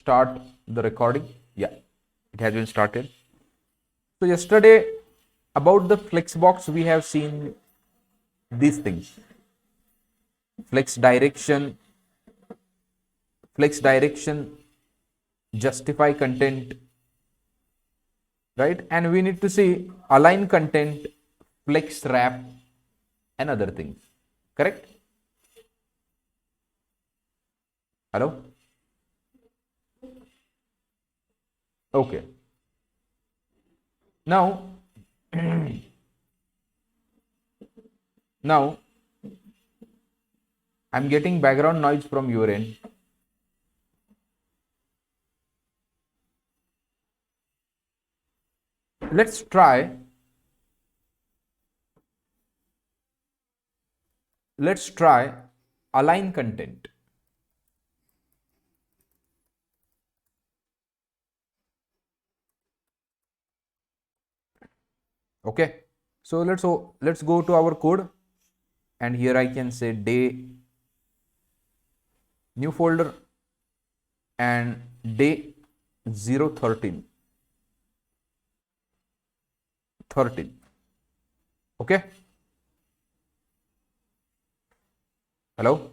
start the recording. Yeah, it has been started. So yesterday about the Flexbox we have seen these things: flex direction, justify content, right? And we need to see align content, flex wrap, and other things. Correct? Hello? Okay. Now, now I'm getting background noise from your end. Let's try align content. Okay, so let's go to our code, and here I can say day, new folder, and day 013. Okay, hello,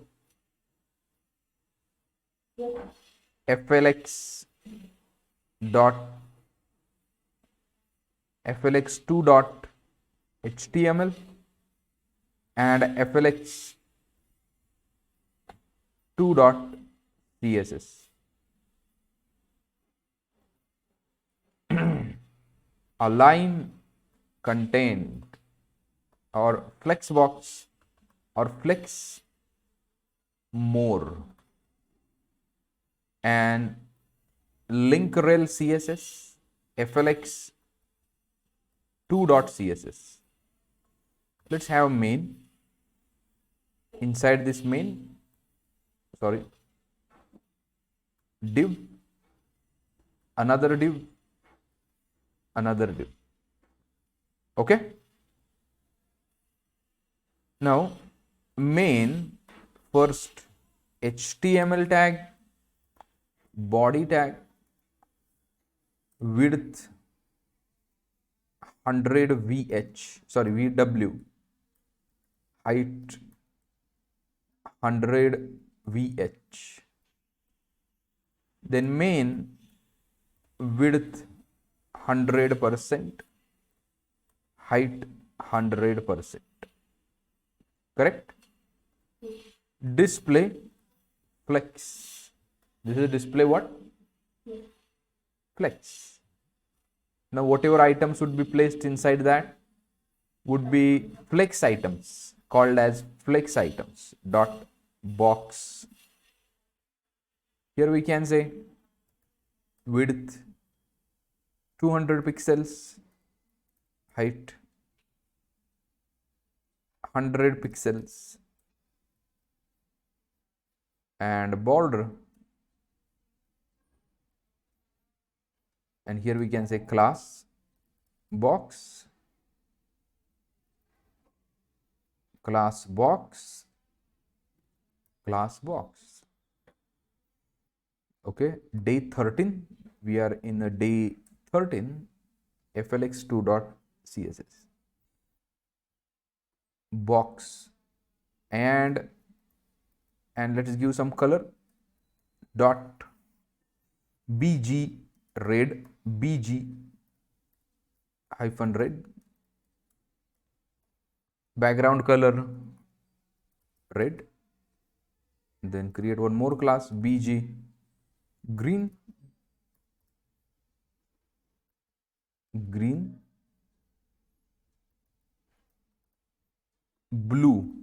flx dot flx2 dot html and flx2 dot css. Align content or flexbox or flex more and link rel css flx2.css. Let's have main. Inside this main, div, another div. Okay, now main first HTML tag, body tag, width 100 VW, height 100 VH. Then main width 100%, height 100%. Correct? Display flex. This is display what? Flex. Now whatever items would be placed inside that would be flex items, called as flex items dot box. Here we can say width 200 pixels, height 100 pixels, and border, and here we can say class box, okay. Day 13, we are in a day 13, flx2.css box, and let's give some color, dot bg red, bg hyphen red, background color red. Then create one more class, bg green, blue,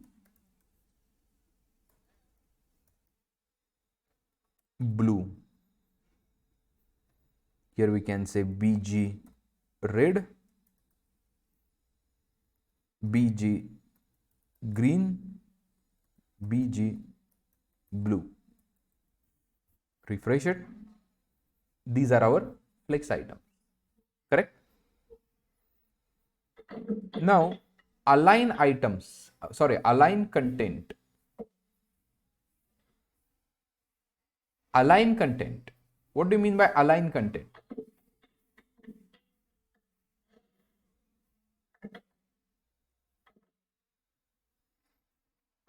here we can say bg red, bg green, bg blue. Refresh it. These are our flex items. Correct? Now align content. What do you mean by align content?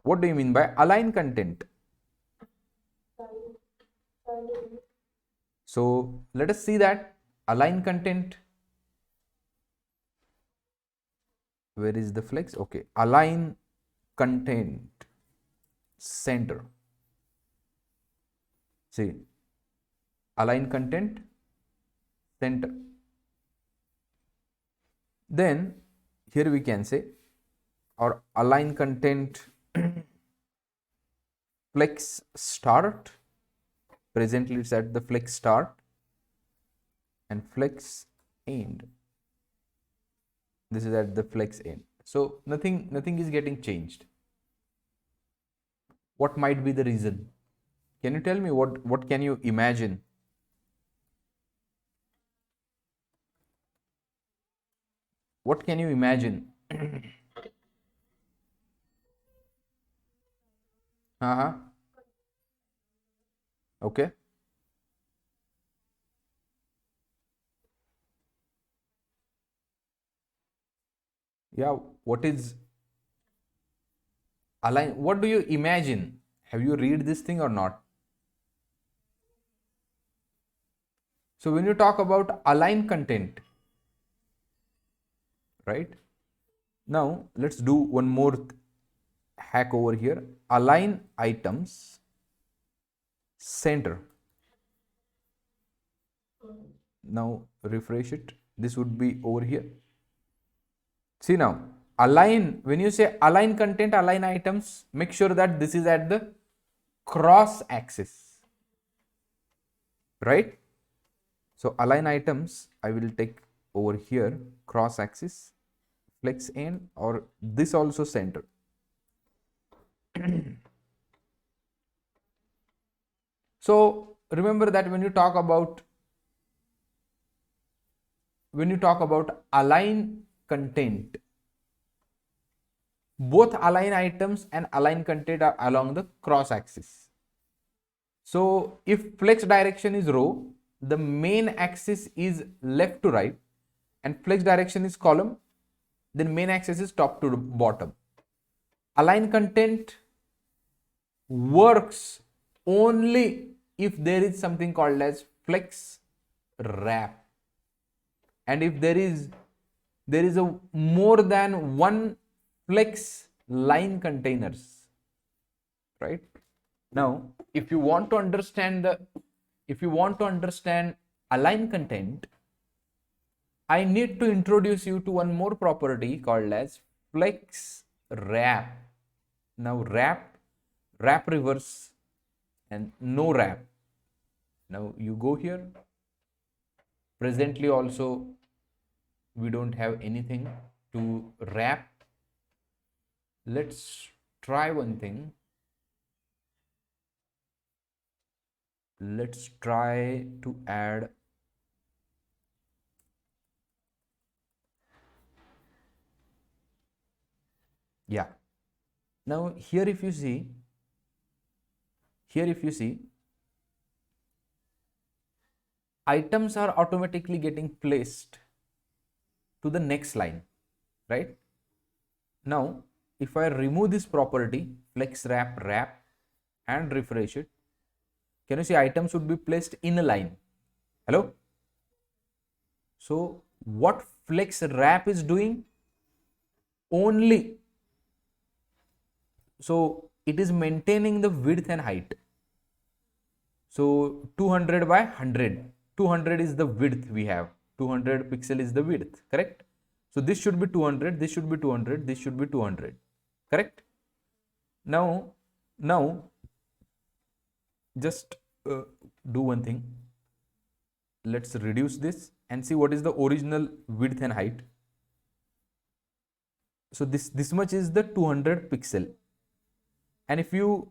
What do you mean by align content? So let us see that align content. Where is the flex? Okay, align content center. See, align content center. Then here we can say, or align content flex start. Presently it's at the flex start and flex end. This is at the flex end. So nothing is getting changed. What might be the reason? Can you tell me what can you imagine? What can you imagine? Uh-huh. Okay. Yeah, what is align? What do you imagine? Have you read this thing or not? So when you talk about align content, right? Now let's do one more hack over here. Align items center. Now refresh it. This would be over here. See now, align, when you say align content, align items, make sure that this is at the cross axis, right? So align items, I will take over here, cross axis, flex end, or this also center. So remember that when you talk about align content, both align items and align content are along the cross axis. So if flex direction is row, the main axis is left to right, and flex direction is column, then main axis is top to bottom. Align content works only if there is something called as flex wrap, and if there is a more than one flex line containers, right? Now if you want to understand align content, I need to introduce you to one more property called as flex wrap. Now wrap reverse, and no wrap. Now you go here. Presently also we don't have anything to wrap. Let's try one thing. Let's try to add now here if you see items are automatically getting placed to the next line, right? Now if I remove this property flex wrap and refresh it, can you see items would be placed in a line? Hello? So what flex wrap is doing? Only, so it is maintaining the width and height. So 200 by 100, 200 is the width we have, 200 pixel is the width, correct? So this should be 200, this should be 200, this should be 200, correct? Now just do one thing. Let's reduce this and see what is the original width and height. So this much is the 200 pixel, and if you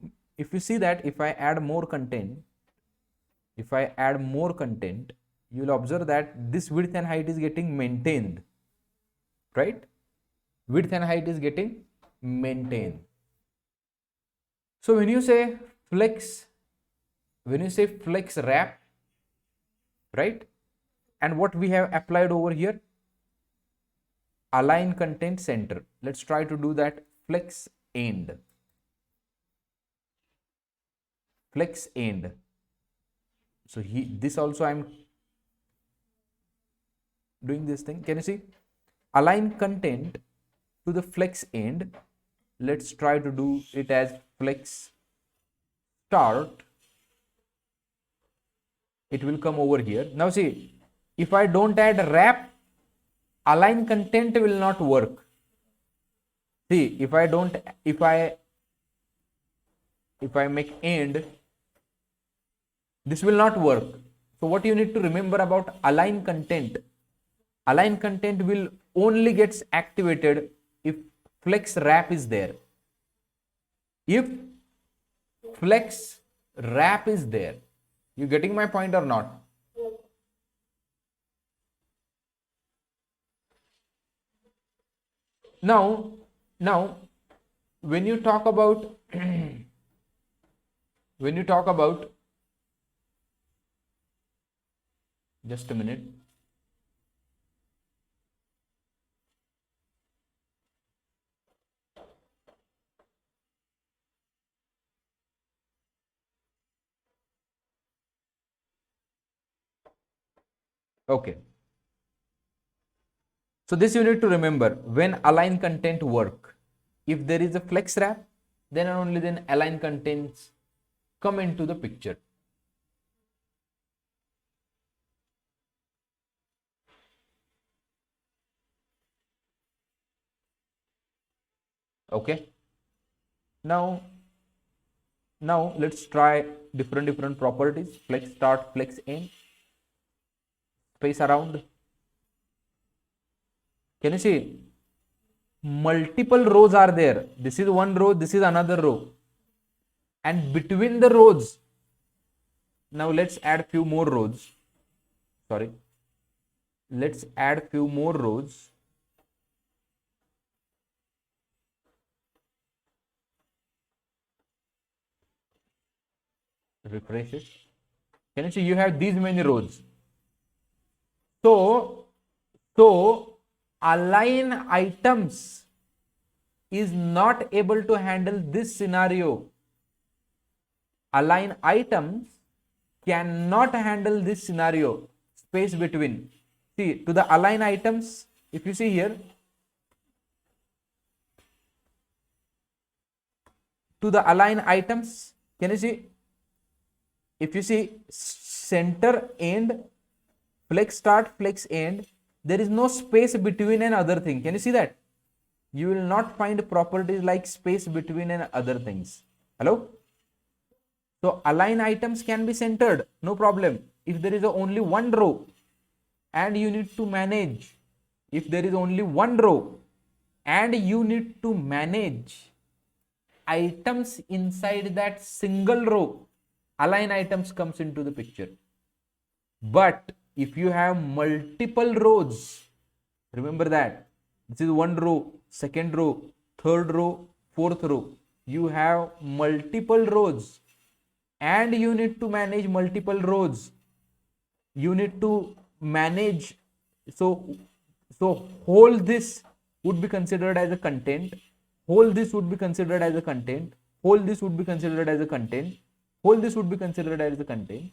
see that if I add more content, you will observe that this width and height is getting maintained, right? Width and height is getting maintained. So when you say flex wrap, right? And what we have applied over here, align content center. Let's try to do that. Flex end, flex end. So this also I'm doing this thing. Can you see? Align content to the flex end. Let's try to do it as flex start. It will come over here. Now see, if I don't add wrap, align content will not work. See, if I make end, this will not work. So what you need to remember about align content will only gets activated if flex wrap is there. If flex wrap is there, you getting my point or not? Now when you talk about just a minute. Okay. So this you need to remember when align content work. If there is a flex wrap, then and only then align contents come into the picture. Okay. Now let's try different properties. Flex start, flex end, space around. Can you see? Multiple rows are there. This is one row, this is another row. And between the rows, now let's add few more rows. Sorry. Let's add few more rows. Refresh it. Can you see you have these many rows? So align items is not able to handle this scenario. Align items cannot handle this scenario. Space between. See, to the align items, if you see here, to the align items, can you see? If you see center end, flex start, flex end, there is no space between and other thing. Can you see that? You will not find properties like space between and other things. Hello? So align items can be centered, no problem. If there is only one row and you need to manage, if there is only one row and you need to manage items inside that single row, align items comes into the picture. But if you have multiple rows, remember that this is one row, second row, third row, fourth row. You have multiple rows and you need to manage multiple rows. You need to manage. So whole this would be considered as a content. Whole this would be considered as a content. Whole this would be considered as a content. Whole this would be considered as a content.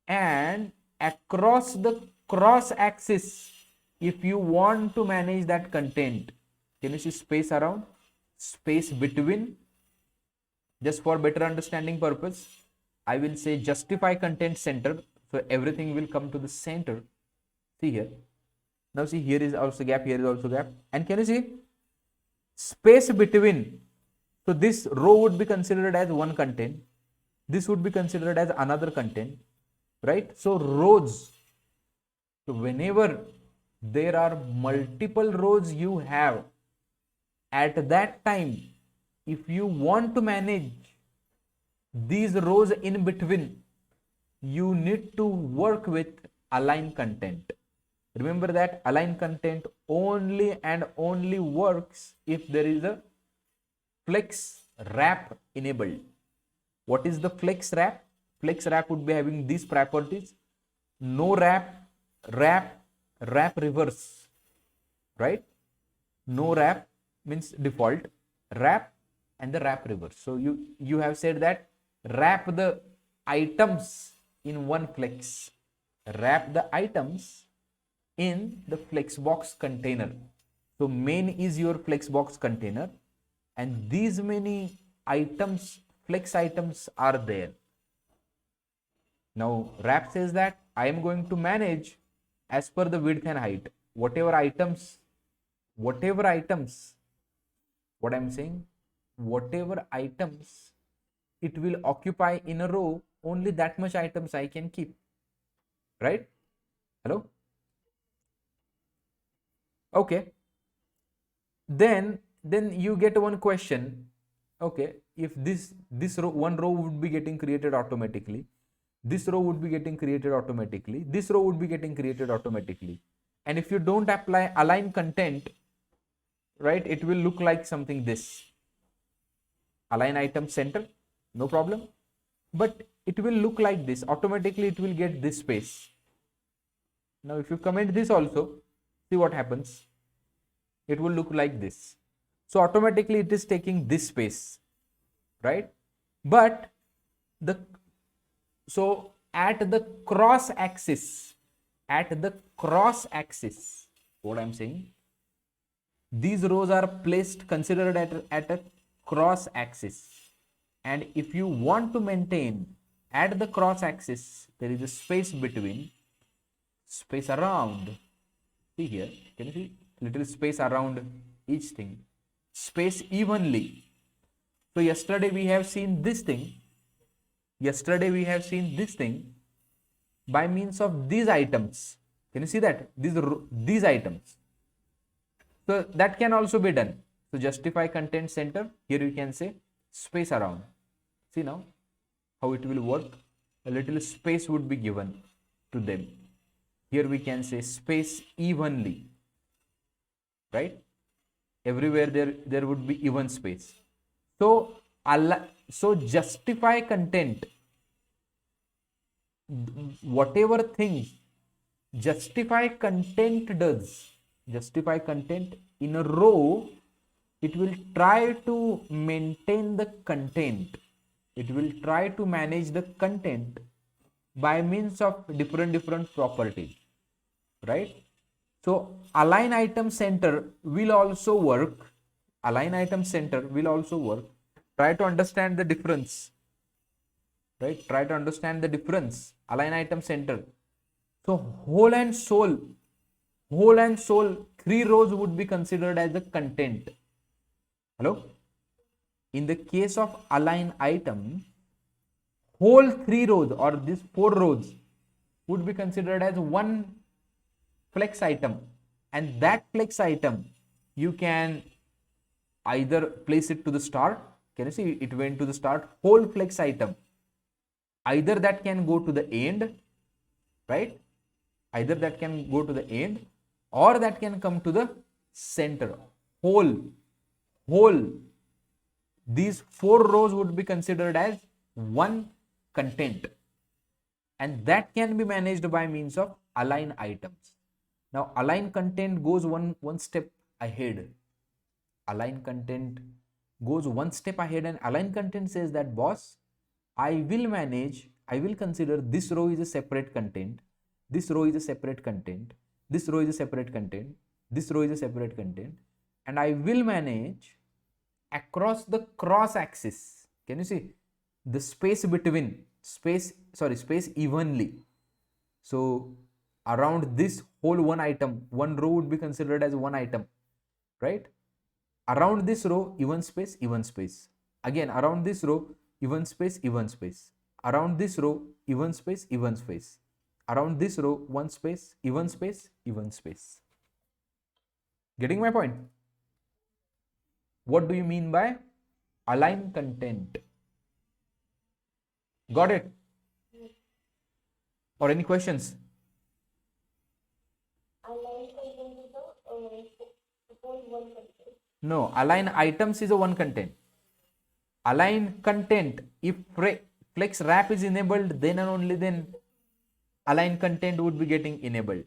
And across the cross axis, if you want to manage that content, can you see space around, space between? Just for better understanding purpose, I will say justify content center. So everything will come to the center. See here. Now see, here is also gap, here is also gap. And can you see space between? So this row would be considered as one content. This would be considered as another content, right? So rows. So whenever there are multiple rows you have, at that time, if you want to manage these rows in between, you need to work with align content. Remember that align content only and only works if there is a flex wrap enabled. What is the flex wrap? Flex wrap would be having these properties. no wrap, wrap, wrap reverse, right? No wrap means default, wrap and the wrap reverse. So you have said that wrap the items in one flex, wrap the items in the Flexbox container. So main is your Flexbox container, and these many items, flex items are there. Now wrap says that I am going to manage as per the width and height. Whatever items, what I'm saying, whatever items it will occupy in a row, only that much items I can keep, right? Hello? Okay. Then you get one question. Okay, if this row, one row would be getting created automatically, this row would be getting created automatically, this row would be getting created automatically, and if you don't apply align content, right, it will look like something this. Align item center, no problem, but it will look like this. Automatically it will get this space. Now if you comment this also, see what happens. It will look like this. So automatically it is taking this space, right? But so at the cross axis, what I'm saying, these rows are placed, considered at a cross axis, and if you want to maintain at the cross axis, there is a space between, space around. See here, can you see little space around each thing, space evenly. So yesterday we have seen this thing, by means of these items. Can you see that these items? So that can also be done. So justify content center, here you can say space around. See now how it will work. A little space would be given to them. Here we can say space evenly, right? Everywhere there would be even space. So justify content, whatever things justify content does, justify content in a row, it will try to maintain the content, it will try to manage the content by means of different properties, right? So align item center will also work. Align item center will also work. Try to understand the difference, right? Try to understand the difference. Align item center. So whole and sole, 3 rows would be considered as the content. Hello? In the case of align item, whole 3 rows or these 4 rows would be considered as one flex item, and that flex item you can either place it to the start. Can you see it went to the start? Whole flex item, either that can go to the end, right? Either that can go to the end or that can come to the center. Whole these 4 rows would be considered as one content, and that can be managed by means of align items. Now align content goes one step ahead. Align content goes one step ahead, and align content says that, boss, I will consider this row is a separate content, this row is a separate content, this row is a separate content, this row is a separate content, and I will manage across the cross axis. Can you see the space between, space evenly. So around this whole one item, one row would be considered as one item, right? Around this row, even space, again around this row, even space, around this row, even space, around this row, one space, even space. Getting my point? What do you mean by align content? Got it? Or any questions? No, align items is a one content. Align content, if flex wrap is enabled, then and only then align content would be getting enabled.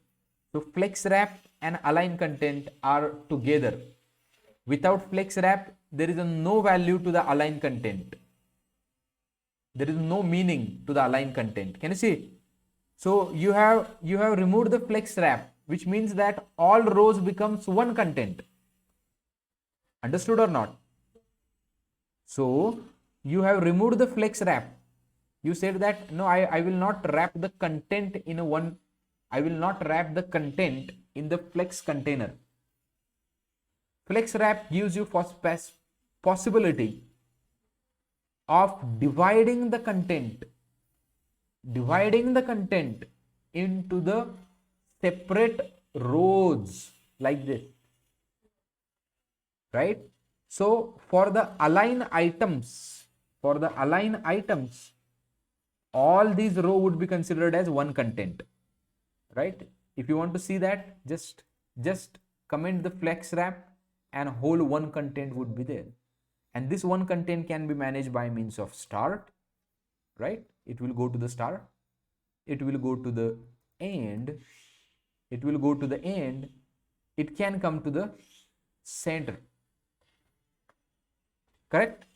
So flex wrap and align content are together. Without flex wrap, there is no value to the align content. There is no meaning to the align content. Can you see? So you have removed the flex wrap, which means that all rows becomes one content. Understood or not? So you have removed the flex wrap. You said that no, I will not wrap the content in a one. I will not wrap the content in the flex container. Flex wrap gives you possibility of dividing the content into the separate rows like this, right? So for the align items, all these row would be considered as one content, right? If you want to see that, just comment the flex wrap and whole one content would be there. And this one content can be managed by means of start, right? It will go to the start, it will go to the end, it will go to the end, it can come to the center, correct?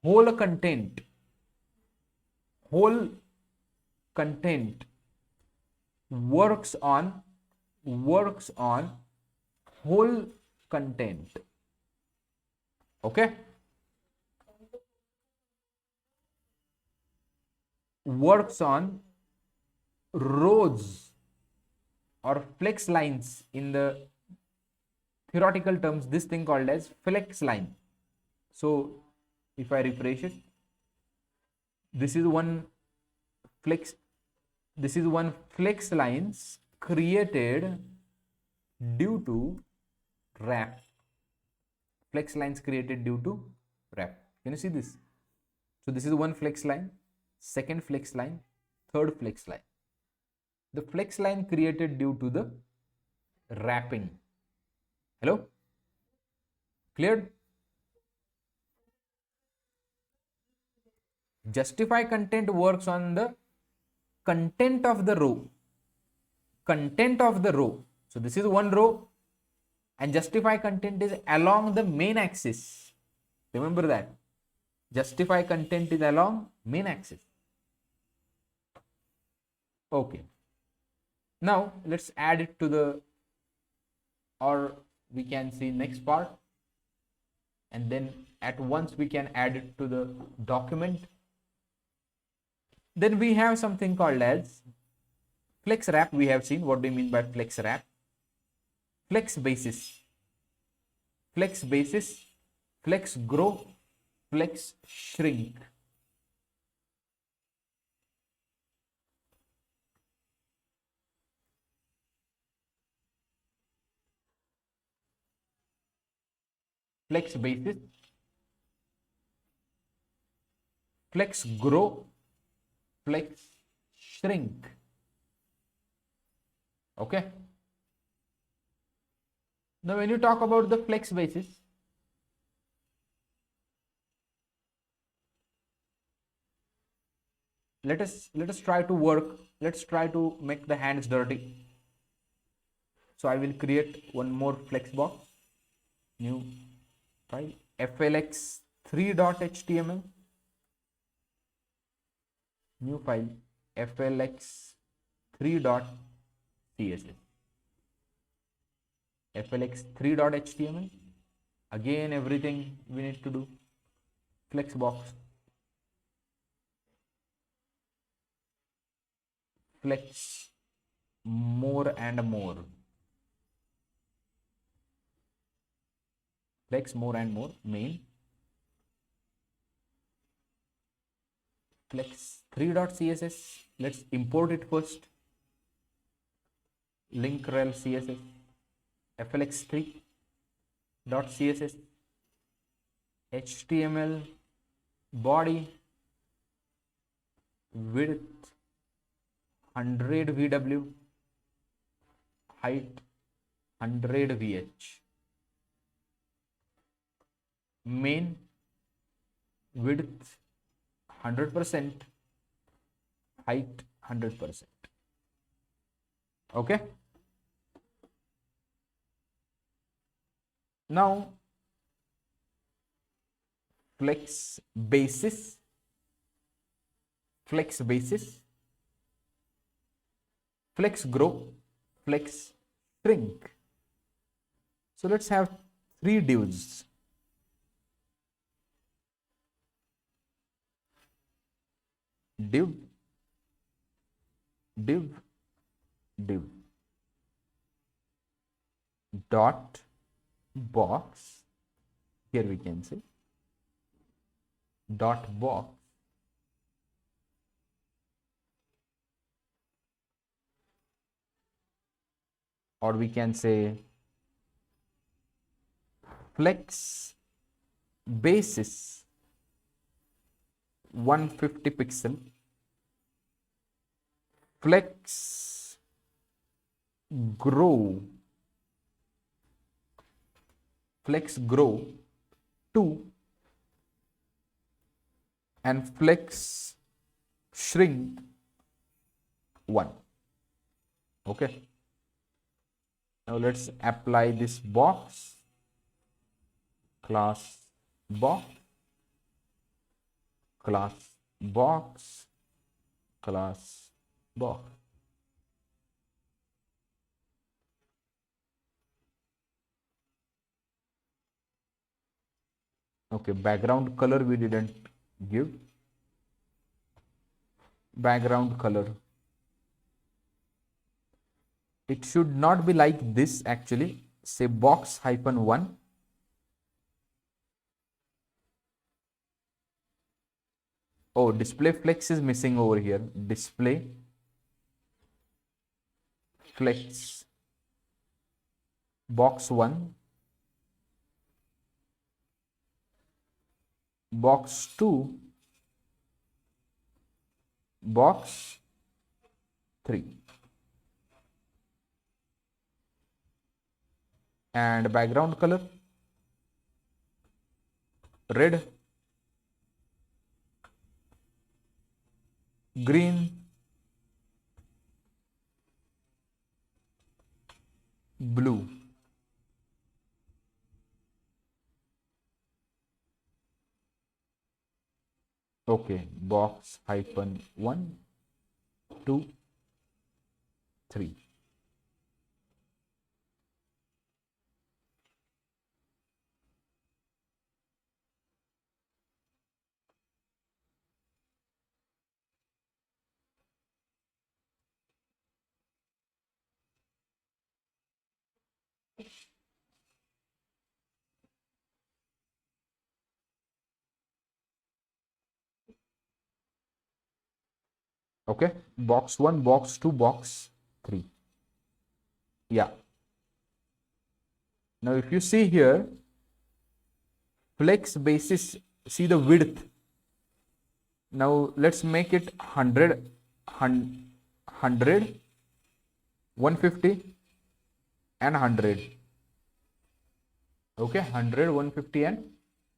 Whole content works on whole content. Okay, works on rows or flex lines. In the theoretical terms, this thing called as flex line. So if I refresh it, this is one flex lines created due to wrap. Flex lines created due to wrap. Can you see this? So this is one flex line, second flex line, third flex line. The flex line created due to the wrapping. Hello? Cleared? Justify content works on the content of the row. So this is one row, and justify content is along the main axis. Remember that. Justify content is along main axis. Okay. Now let's add it to the, or we can see next part, and then at once we can add it to the document. Then we have something called as flex wrap. We have seen what do you mean by flex wrap. Flex basis, flex grow, flex shrink. Flex basis, flex grow, flex shrink. Okay. Now when you talk about the flex basis, let us try to work. Let's try to make the hands dirty. So I will create one more Flexbox, new file, flx3.html, new file, flx3.css, flx3.html. Again, everything we need to do, Flexbox, flex more and more, flex more and more, main, flex3.css. let's import it first, link rel css, flx3.css, html body width 100 vw, height 100 vh, main width 100%, height 100%. Okay. Now, flex basis, flex basis, flex grow, flex shrink. So let's have 3 divs. Div, div, div, dot box. Here we can say dot box, or we can say flex basis 150 pixel, flex grow, flex grow 2, and flex shrink 1. Okay. Now let's apply this box, class box, class box, class box. Okay, background color we didn't give. Background color, it should not be like this actually. Say box -1. Oh, display flex is missing over here. Display flex box 1, box 2, box 3. And background color, red, green, blue. Okay, box -1, 2, 3. Okay, box 1, box 2, box 3. Yeah. Now if you see here, flex basis, see the width. Now let's make it 100, 100, 150 and 100. Okay, 100, 150 and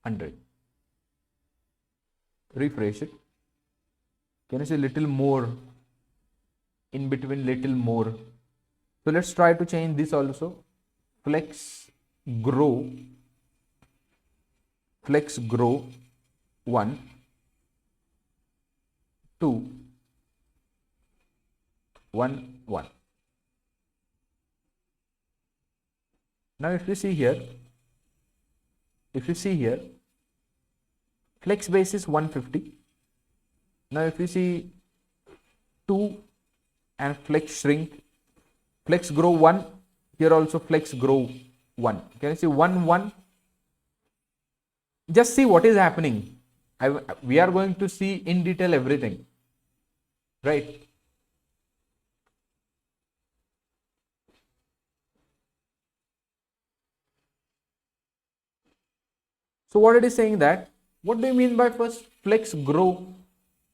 100. Refresh it. Can you see little more in between, little more? So let's try to change this also. Flex grow 1, 2, 1, 1. Now if you see here, flex base is 150. Now if you see 2 and flex shrink, flex grow 1, here also flex grow 1. Can you see 1, 1? Just see what is happening. We are going to see in detail everything, right? So what it is saying that, what do you mean by first flex grow,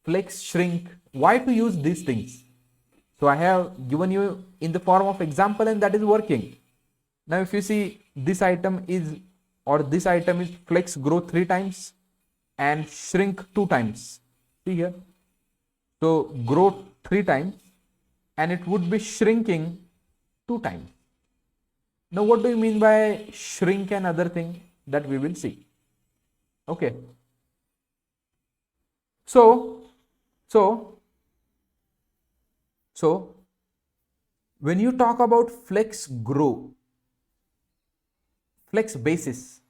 flex shrink? Why to use these things? So I have given you in the form of example and that is working. Now if you see this item is, or this item is flex grow 3 times and shrink 2 times. See here. So grow 3 times and it would be shrinking 2 times. Now, what do you mean by shrink and other thing? That we will see. Okay. So when you talk about flex grow, flex basis,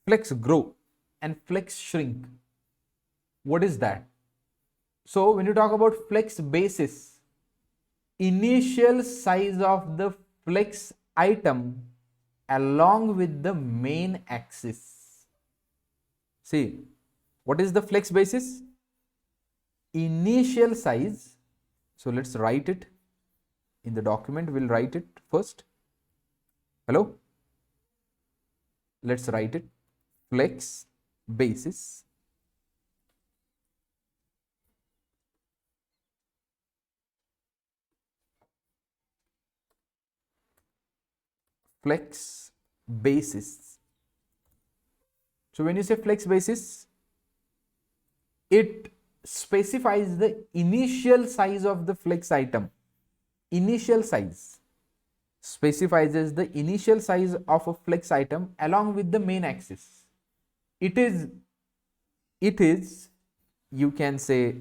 flex grow and flex shrink, what is that? So when you talk about flex basis, initial size of the flex item along with the main axis. See, what is the flex basis? Initial size. So let's write it in the document. We'll write it first. Hello? Let's write it. Flex basis. Flex basis. So when you say flex basis, it specifies the initial size of the flex item. Initial size specifies the initial size of a flex item along with the main axis. It is, you can say,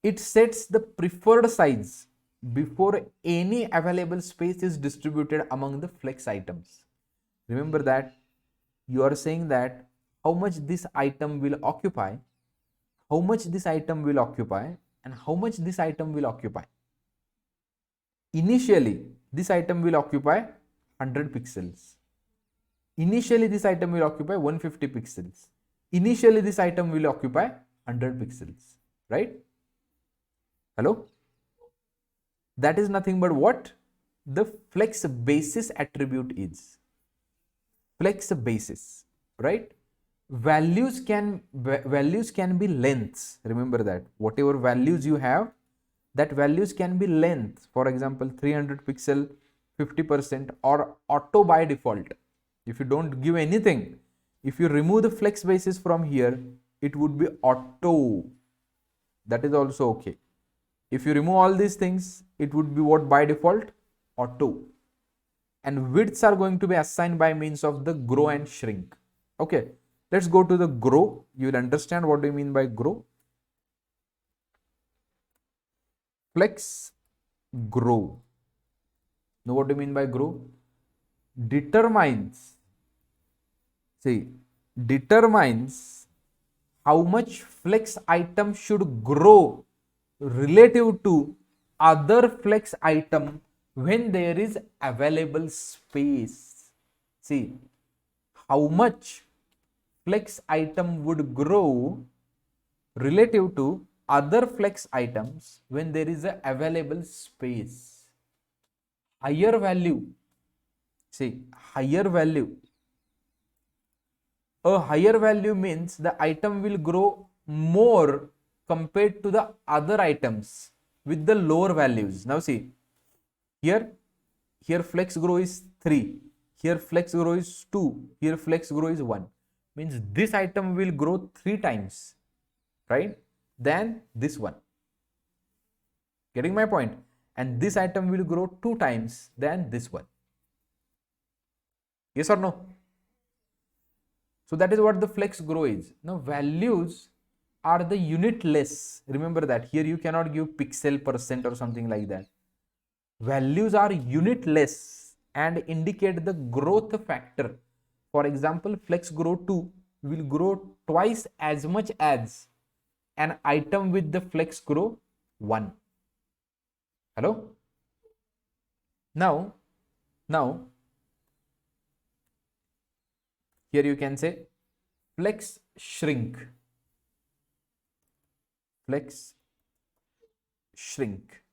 it sets the preferred size before any available space is distributed among the flex items. Remember that you are saying that how much this item will occupy, how much this item will occupy, and how much this item will occupy. Initially, this item will occupy 100 pixels. Initially, this item will occupy 150 pixels. Initially, this item will occupy 100 pixels, right? Hello? That is nothing but what the flex basis attribute is. Flex basis, right? Values can be lengths. Remember that whatever values you have, that values can be length. For example, 300 pixel, 50%, or auto by default. If you don't give anything, if you remove the flex basis from here, it would be auto. That is also okay. If you remove all these things, it would be what by default? Auto. And widths are going to be assigned by means of the grow and shrink. Okay, let's go to the grow. You will understand what do you mean by grow. Flex grow. Now what do you mean by grow? Determines how much flex item should grow relative to other flex item when there is available space. See, how much flex item would grow relative to other flex items when there is a available space. Higher value, see, higher value. A higher value means the item will grow more compared to the other items with the lower values. Now see, here flex grow is 3, here flex grow is 2, here flex grow is 1. Means this item will grow 3 times, right, than this one. Getting my point? And this item will grow 2 times than this one. Yes or no? So that is what the flex grow is. Now values are the unitless. Remember that here you cannot give pixel percent or something like that. Values are unitless and indicate the growth factor. For example, flex grow 2 will grow twice as much as an item with the flex grow 1. Hello? Now here you can say flex shrink. Flex shrink.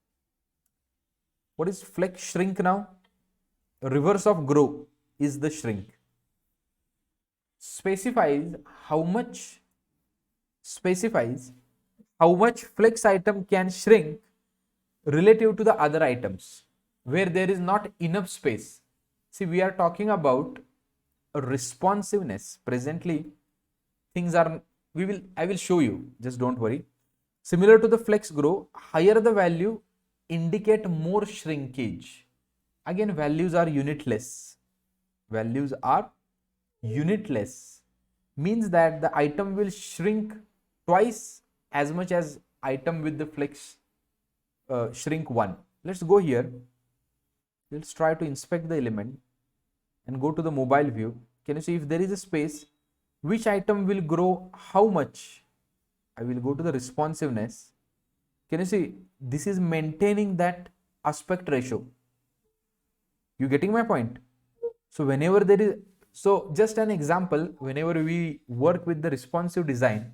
What is flex shrink now? Reverse of grow is the shrink. Specifies how much flex item can shrink relative to the other items where there is not enough space. See, we are talking about responsiveness. Presently things are, I will show you, just don't worry. Similar to the flex grow, higher the value indicate more shrinkage. Again, values are unitless. Values are unitless means that the item will shrink twice as much as item with the flex shrink 1. Let's go here. Let's try to inspect the element and go to the mobile view. Can you see if there is a space, which item will grow how much? I will go to the responsiveness. Can you see this is maintaining that aspect ratio? You getting my point? So whenever there is, so just an example, whenever we work with the responsive design,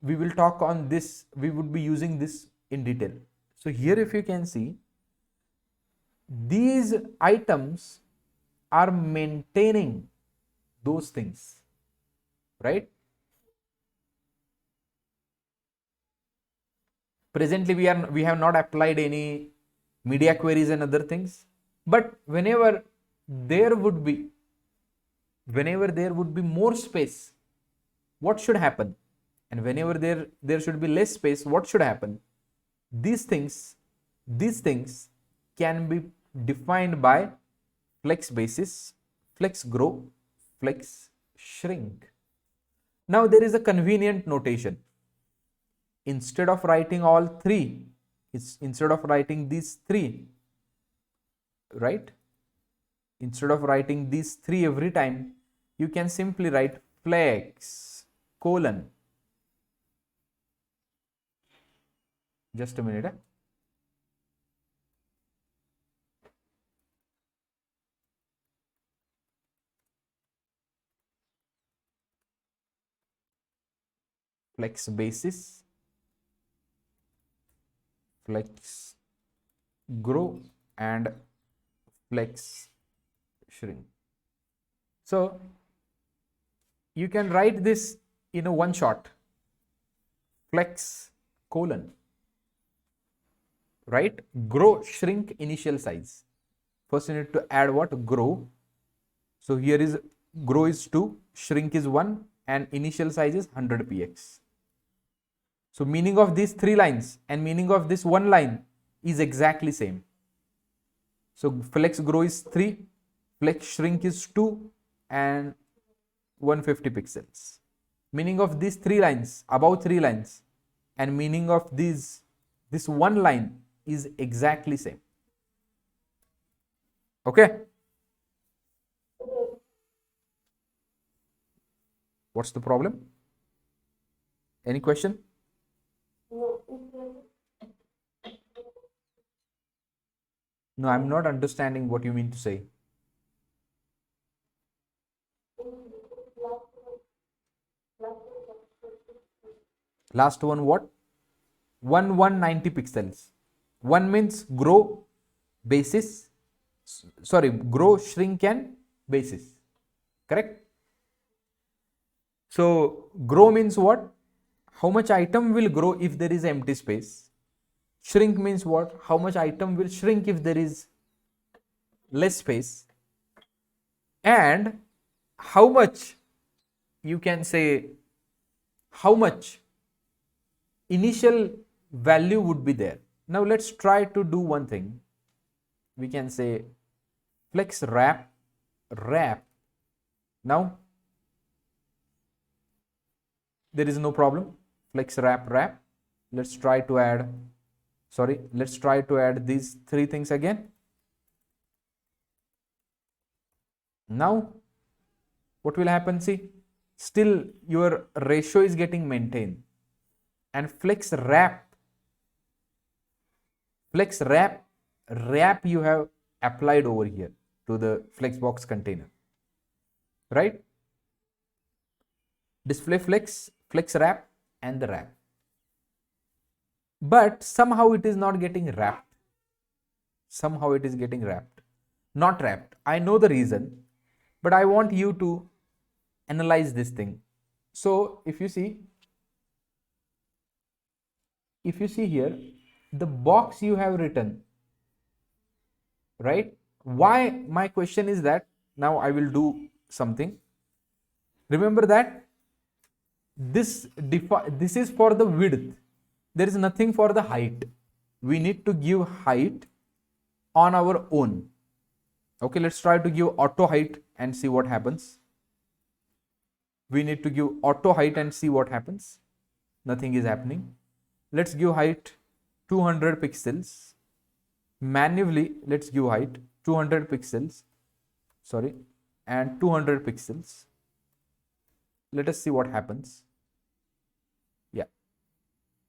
we will talk on this, we would be using this in detail. So here if you can see, these items are maintaining those things, right? Presently we have not applied any media queries and other things, but whenever there would be more space, what should happen? And whenever there should be less space, what should happen? These things can be defined by flex basis, flex grow, flex shrink. Now there is a convenient notation. Instead of writing all three, instead of writing these three, right? Instead of writing these three every time, you can simply write flex colon. Just a minute. Flex basis, flex grow, and flex shrink. So you can write this in a one shot. Flex colon, right? Grow, shrink, initial size. First you need to add what? Grow. So here is grow is 2, shrink is 1, and initial size is 100 px. So meaning of these 3 lines and meaning of this 1 line is exactly same. So flex grow is 3, flex shrink is 2, and 150 pixels. Meaning of these 3 lines, above 3 lines, and meaning of this 1 line is exactly same. Okay. What's the problem? Any question? No, I'm not understanding what you mean to say. Last one what? 190 pixels. 1 means grow, basis, sorry, grow, shrink, and basis. Correct? So grow means what? How much item will grow if there is empty space. Shrink means what? How much item will shrink if there is less space. And how much, you can say, how much initial value would be there. Now let's try to do one thing. We can say flex wrap. Now there is no problem. Flex wrap. Let's try to add these 3 things again. Now what will happen? See, still your ratio is getting maintained, and flex wrap you have applied over here to the Flexbox container, right? Display flex wrap, and the wrap. But somehow it is not getting wrapped. Somehow it is getting wrapped. Not wrapped. I know the reason, but I want you to analyze this thing. So if you see here, the box you have written, right? Why? My question is that, now I will do something. Remember that this is for the width, there is nothing for the height. We need to give height on our own. Okay, let's try to give auto height and see what happens. We need to give auto height and see what happens. Nothing is happening. Let's give height 200 pixels. Manually, let's give height 200 pixels. Sorry, and 200 pixels. Let us see what happens. Yeah.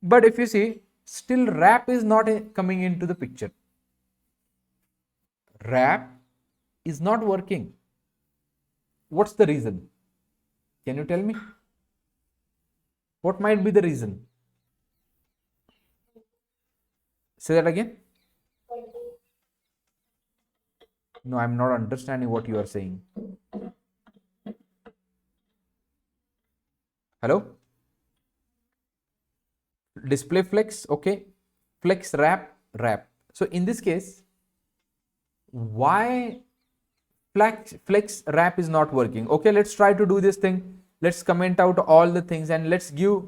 But if you see, still wrap is not coming into the picture. Wrap is not working. What's the reason? Can you tell me? What might be the reason? Say that again. No, I'm not understanding what you are saying. Hello? Display flex, okay. Flex wrap. So in this case, why flex wrap is not working? Okay, let's try to do this thing. Let's comment out all the things and let's give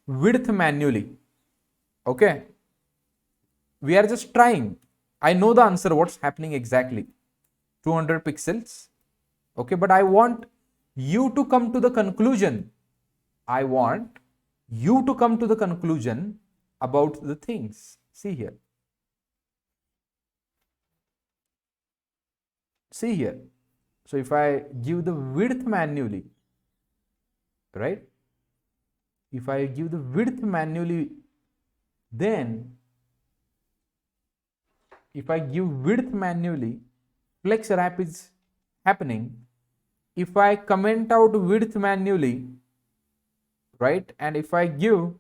width manually. Okay. We are just trying. I know the answer, what's happening exactly. 200 pixels. Okay, but I want you to come to the conclusion. I want you to come to the conclusion about the things. See here. See here. So if I give the width manually, right? If I give the width manually, then if I give width manually, flex wrap is happening. If I comment out width manually, right, and if I give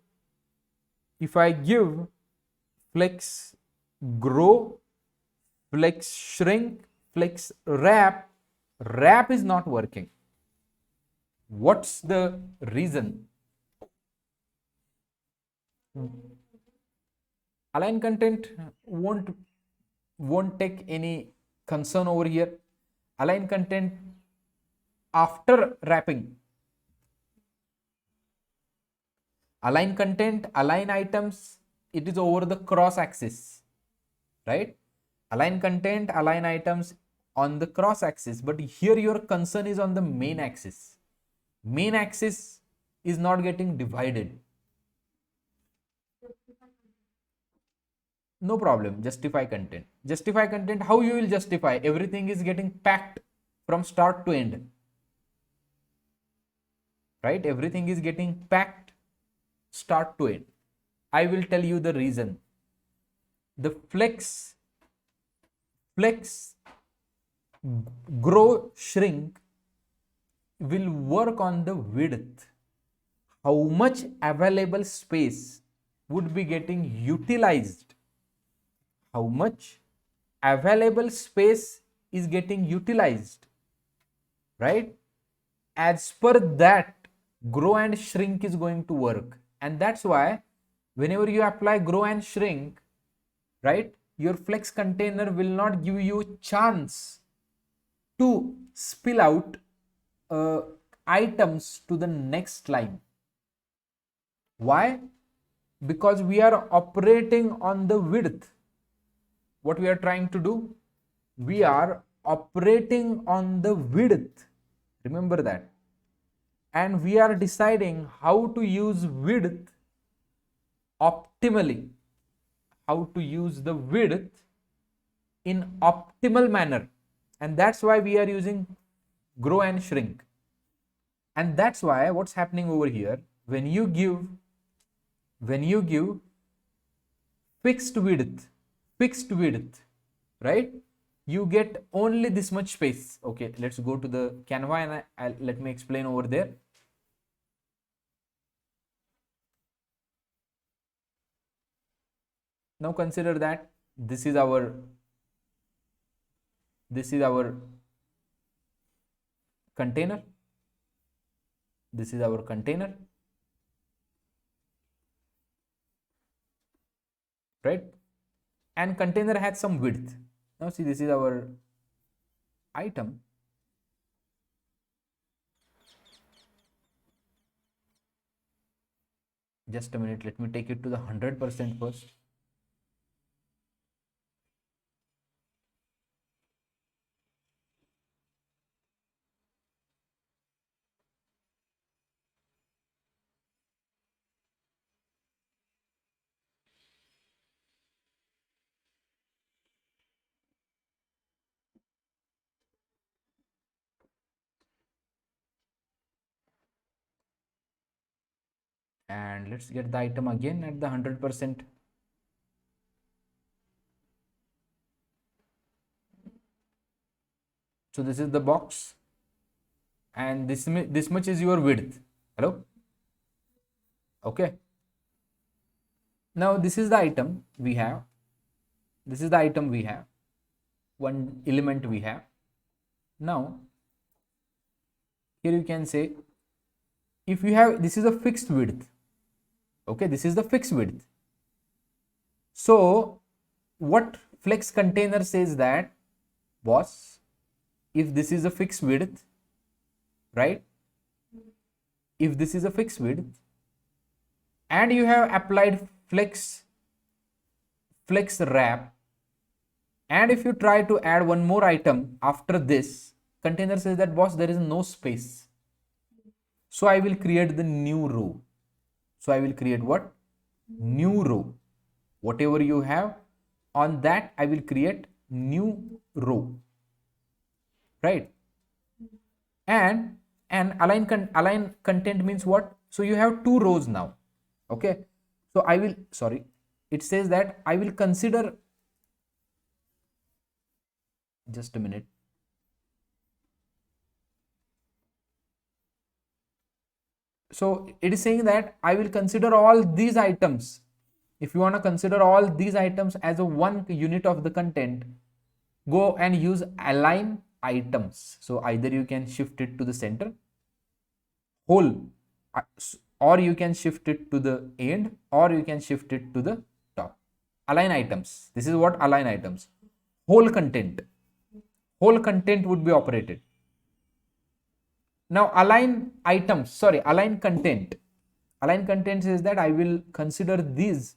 flex grow, flex shrink, flex wrap is not working. What's the reason? Align content won't take any concern over here. Align content after wrapping. Align content, align items, it is over the cross axis, right? Align content, align items on the cross axis, but here your concern is on the main axis. Main axis is not getting divided. No problem. Justify content. Justify content. How you will justify? Everything is getting packed from start to end. Right? Everything is getting packed start to end. I will tell you the reason. The flex grow shrink will work on the width. How much available space would be getting utilized? How much available space is getting utilized, right? As per that, grow and shrink is going to work. And that's why whenever you apply grow and shrink, right, your flex container will not give you chance to spill out items to the next line. Why? Because we are operating on the width. What we are trying to do? We are operating on the width. Remember that. And we are deciding how to use width optimally. How to use the width in optimal manner. And that's why we are using grow and shrink. And that's why what's happening over here, when you give fixed width, right, you get only this much space. Okay, let's go to the Canva and let me explain over there. Now consider that this is our container. This is our container, right? And container has some width. Now see, this is our item. Just a minute, let me take it to the 100% first. And let's get the item again at the 100%. So this is the box, and this much is your width. Hello. Okay. Now this is the item we have. This is the item we have. One element we have. Now here you can say, if you have, this is a fixed width. Okay, this is the fixed width. So what flex container says that, boss, if this is a fixed width, right? If this is a fixed width and you have applied flex wrap, and if you try to add one more item after this, container says that, boss, there is no space. So I will create the new row. So I will create what? New row. Whatever you have on that, I will create new row. Right? And align content means what? So you have two rows now. Okay. So I will, sorry, it says that I will consider, just a minute. So it is saying that I will consider all these items. If you want to consider all these items as a one unit of the content, go and use align items. So either you can shift it to the center, whole, or you can shift it to the end, or you can shift it to the top. Align items. This is what align items. Whole content. Whole content would be operated. Now align items, sorry, align content. Align content says that I will consider these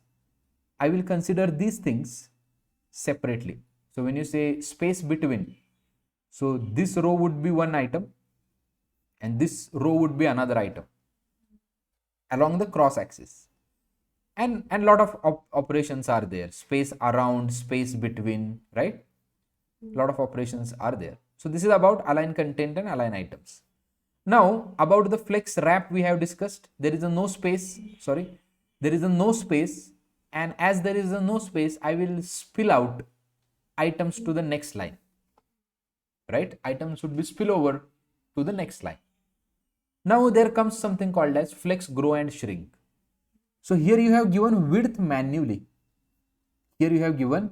things separately. So when you say space between, so this row would be one item and this row would be another item along the cross axis. And a lot of operations are there. Space around, space between, right? A lot of operations are there. So this is about align content and align items. Now about the flex wrap we have discussed. There is a no space, sorry, there is a no space, and as there is a no space, I will spill out items to the next line, right? Items should be spill over to the next line. Now there comes something called as flex grow and shrink. So here you have given width manually. Here you have given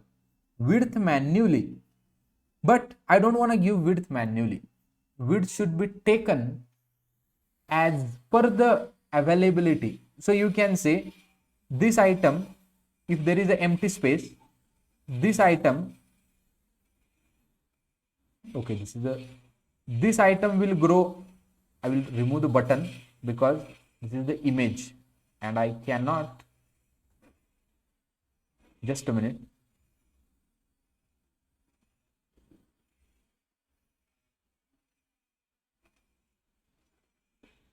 width manually, but I don't want to give width manually. Width should be taken as per the availability. So you can say this item, if there is an empty space, this item, okay, this item will grow. I will remove the button because this is the image and I cannot, just a minute.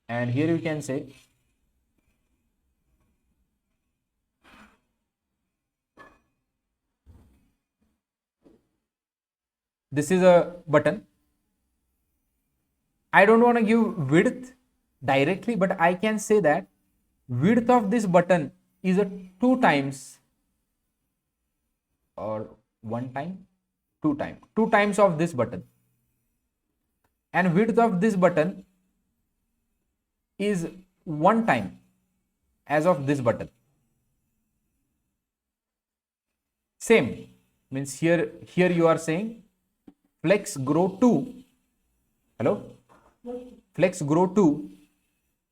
And here you can say this is a button. I don't want to give width directly, but I can say that width of this button is a 2 times or 1 time, 2 times of this button, and width of this button is 1 time as of this button. Same means here you are saying flex grow 2, hello, flex grow 2,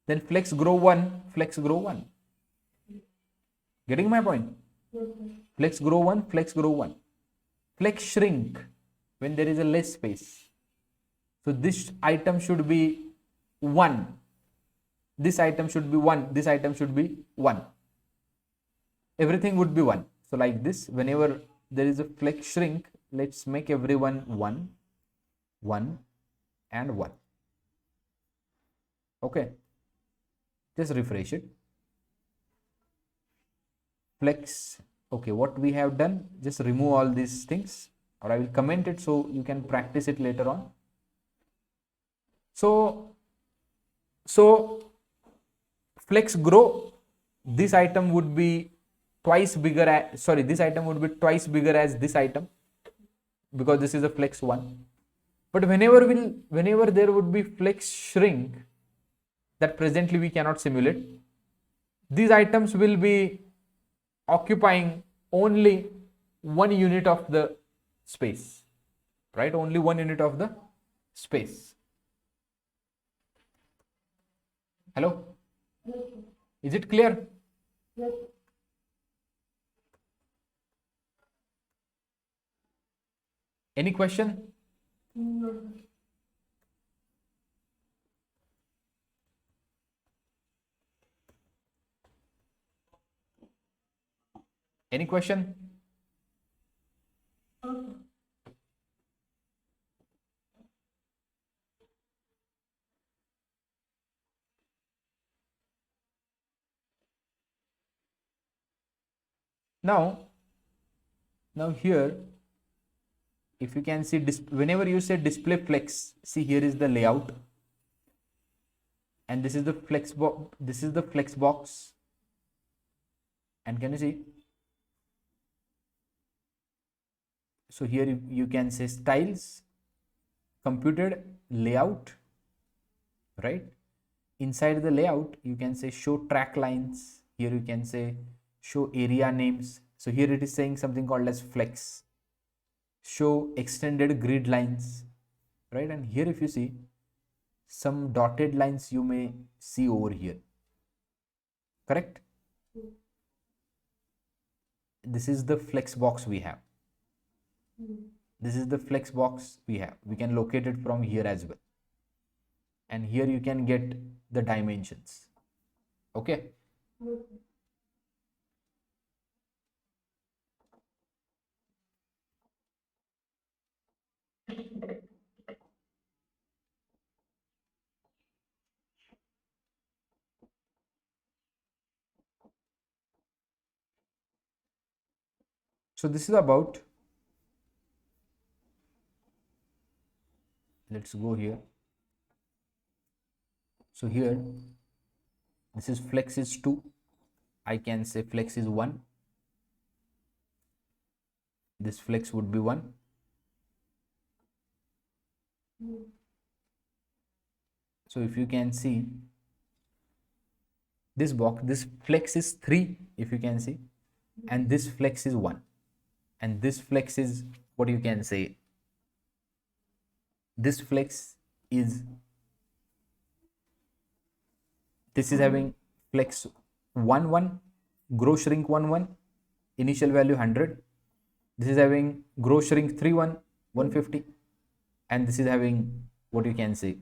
then flex grow 1, flex grow 1. Getting my point? Flex grow 1, flex grow 1. Flex shrink when there is a less space. So this item should be 1. this item should be 1, this item should be 1. Everything would be 1. So like this, whenever there is a flex shrink, let's make everyone 1, 1 and 1. Okay, just refresh it. Flex. Okay, what we have done, just remove all these things, or I will comment it so you can practice it later on. So flex grow, this item would be twice bigger, this item would be twice bigger as this item, because this is a flex 1. But whenever there would be flex shrink, that presently we cannot simulate, these items will be occupying only 1 unit of the space, right? Only 1 unit of the space. Hello? Is it clear? Any question? Any question? Now here, if you can see, whenever you say display flex, see here is the layout, and this is the flex box. This is the flex box, and can you see? So here you can say styles, computed, layout, right? Inside the layout, you can say show track lines. Here you can say show area names. So here it is saying something called as flex. Show extended grid lines, right? And here if you see some dotted lines, you may see over here, correct? This is the flex box we have. This is the flex box we have. We can locate it from here as well. And here you can get the dimensions. Okay. So this is about, let's go here. So here, this is flex is 2. I can say flex is 1. This flex would be 1. So if you can see this box, this flex is 3, if you can see, and this flex is 1, and this flex is, what you can say, this flex is, this is having flex 1 1, grow shrink 1 1, initial value 100. This is having grow shrink 3 1, 150, and this is having, what you can say,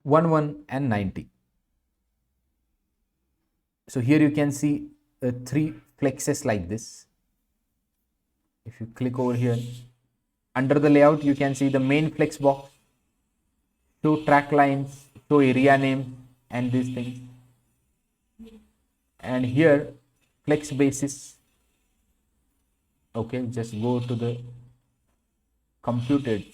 1 1 and 90. So here you can see 3 flexes like this. If you click over here, under the layout, you can see the main flex box, show track lines, show area name, and these things. And here, flex basis. Okay, just go to the computed.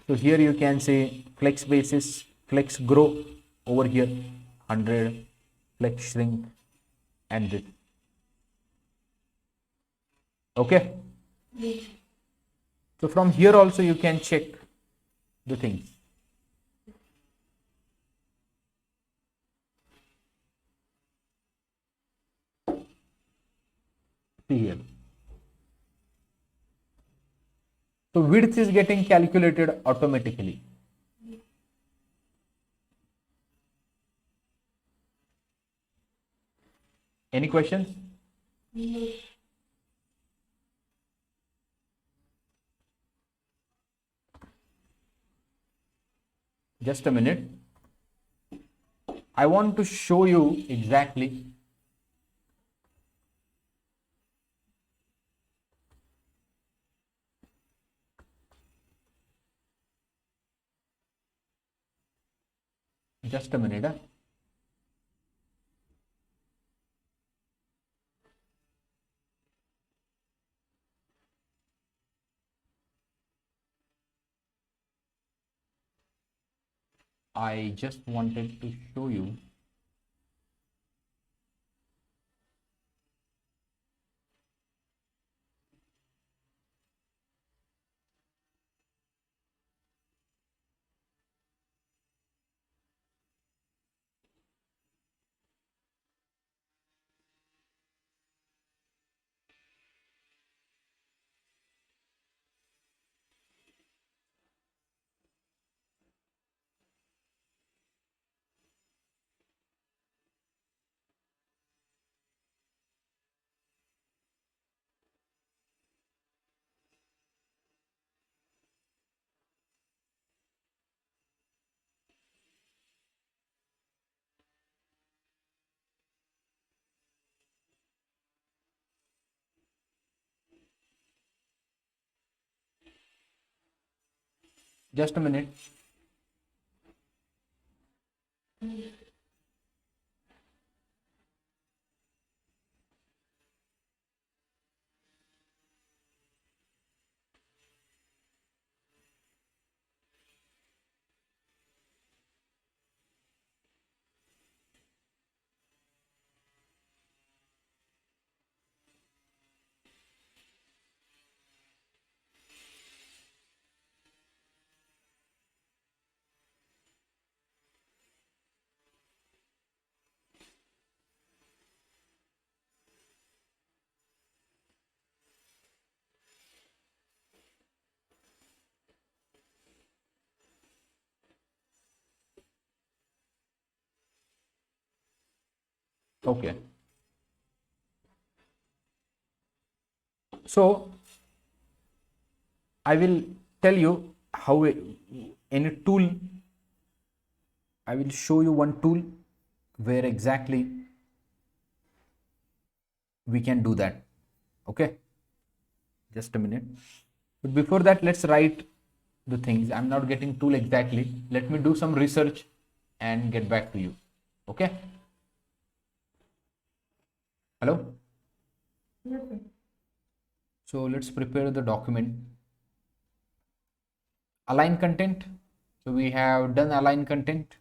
So here you can say flex basis, flex grow over here, 100, flex shrink, and this. Okay. So from here also you can check the things. See here. So width is getting calculated automatically. Any questions? Just a minute. I want to show you exactly just a minute. I just wanted to show you. Just a minute. Okay. So I will tell you how any tool. I will show you one tool where exactly we can do that. Okay. Just a minute. But before that, let's write the things. I'm not getting tool exactly. Let me do some research and get back to you. Okay. Hello. So let's prepare the document. Align content. So we have done align content.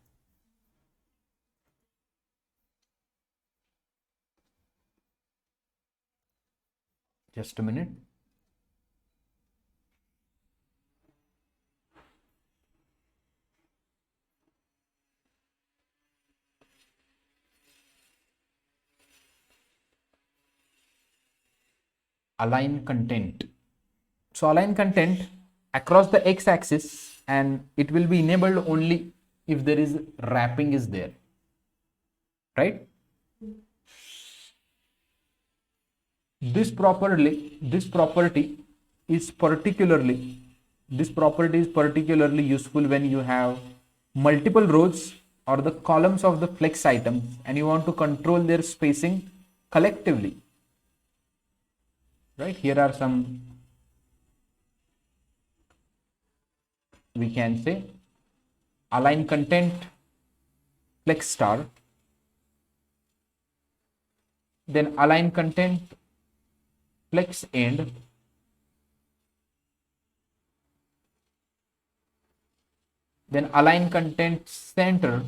Just a minute. Align content. So align content across the x-axis, and it will be enabled only if there is wrapping is there, right? This property is particularly useful when you have multiple rows or the columns of the flex items and you want to control their spacing collectively, right? Here are some, we can say, align content flex star, then align content flex end, then align content center,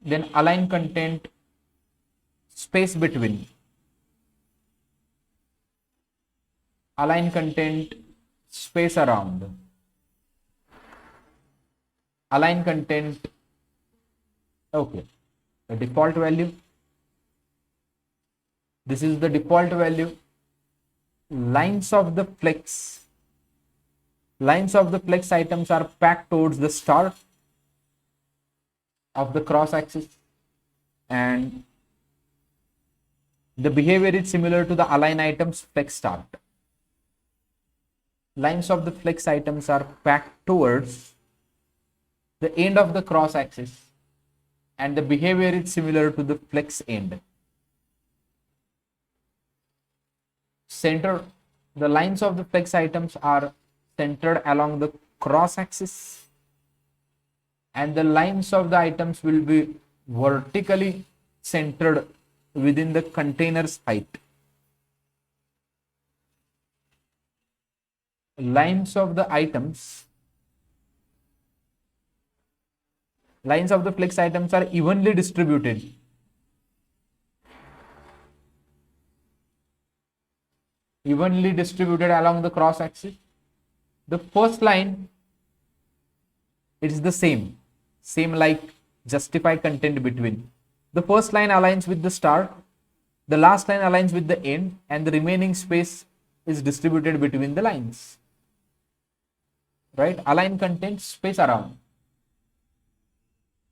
then align content space between, align content space around, align content. Okay, the default value, this is the default value. Lines of the flex items are packed towards the start of the cross axis, and the behavior is similar to the align items flex start. lines of the flex items are packed towards the end of the cross axis, and the behavior is similar to the flex end. The lines of the flex items are centered along the cross axis, and the lines of the items will be vertically centered within the container's height. Lines of the flex items are evenly distributed. Evenly distributed along the cross axis. The first line, it is the same like justify content between. The first line aligns with the start, the last line aligns with the end, and the remaining space is distributed between the lines. Right? Align content, space around.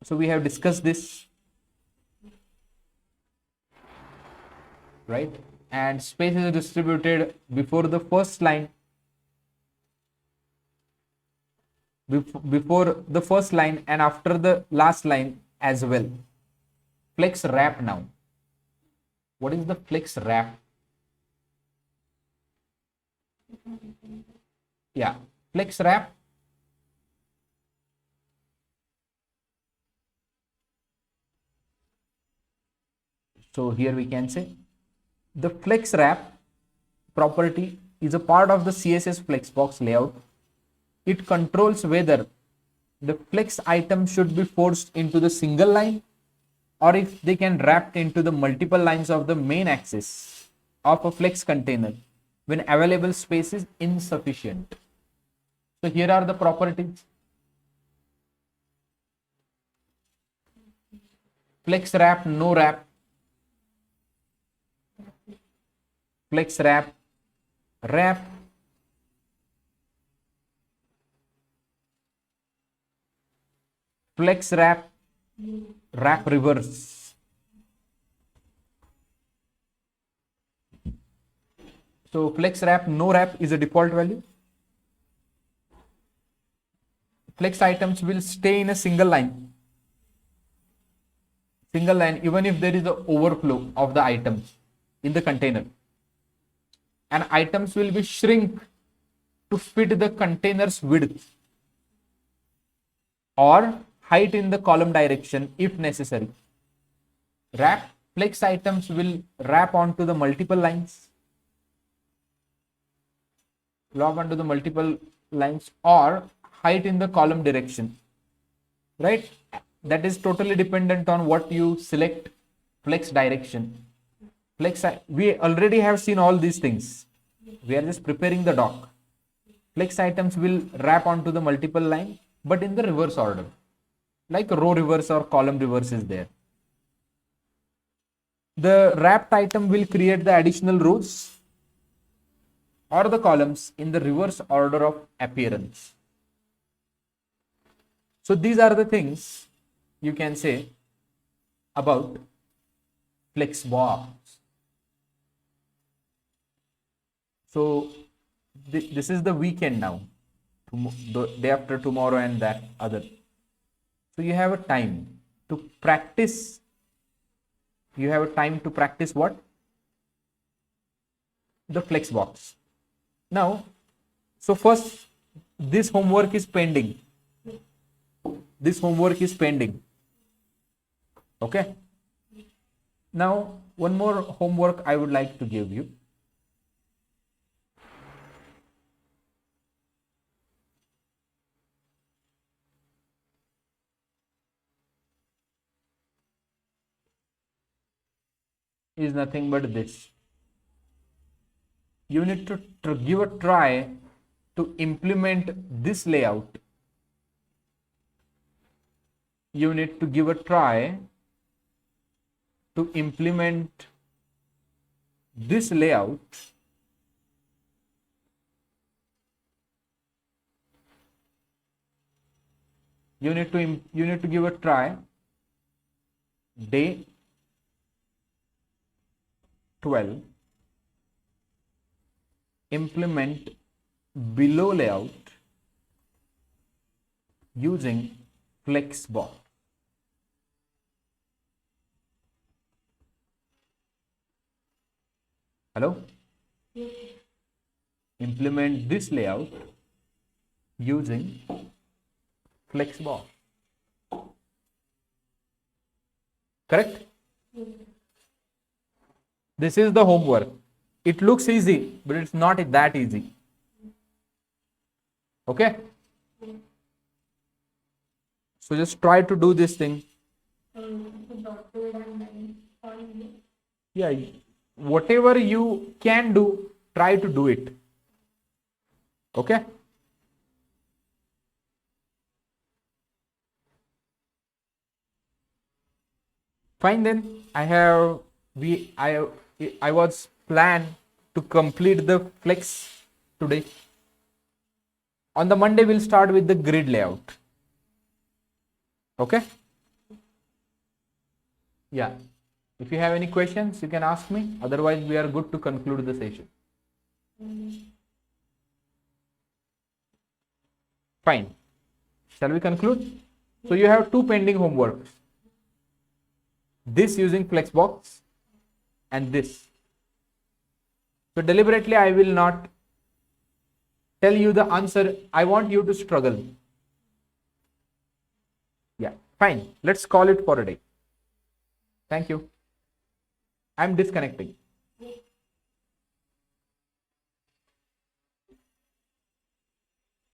So we have discussed this, right? And space is distributed before the first line, before the first line and after the last line as well. Flex wrap now. What is the flex wrap? Yeah, flex wrap. So here we can say the flex wrap property is a part of the CSS Flexbox layout. It controls whether the flex item should be forced into the single line or if they can wrap into the multiple lines of the main axis of a flex container when available space is insufficient. So here are the properties. Flex wrap, no wrap. Flex wrap, wrap. Flex wrap, wrap reverse. So flex wrap, no wrap is a default value. Flex items will stay in a single line. Single line even if there is an overflow of the items in the container. And items will be shrink to fit the container's width or height in the column direction if necessary. Wrap, flex items will wrap onto the multiple lines. Wrap onto the multiple lines or height in the column direction. Right? That is totally dependent on what you select flex direction. We already have seen all these things. We are just preparing the doc. Flex items will wrap onto the multiple line, but in the reverse order, like row reverse or column reverse is there. The wrapped item will create the additional rows or the columns in the reverse order of appearance. So these are the things you can say about Flexbox. So this is the weekend now, the day after tomorrow and that other. So you have a time to practice. You have a time to practice what? The Flexbox. Now, so first, this homework is pending. This homework is pending. Okay. Now, one more homework I would like to give you. Is nothing but this. You need to give a try to implement this layout. You need to give a try to implement this layout you need to give a try day 12, implement below layout using Flexbox. Hello? Implement this layout using Flexbox. Correct? This is the homework. It looks easy, but it's not that easy. Okay? So just try to do this thing. Yeah, whatever you can do, try to do it. Okay? Fine then. I was planned to complete the flex today. On the Monday we'll start with the grid layout. Okay? Yeah. If you have any questions, you can ask me. Otherwise, we are good to conclude the session. Fine. Shall we conclude? So you have two pending homeworks. This using Flexbox and this. So deliberately I will not tell you the answer. I want you to struggle. Yeah, fine. Let's call it for a day. Thank you. I'm disconnecting.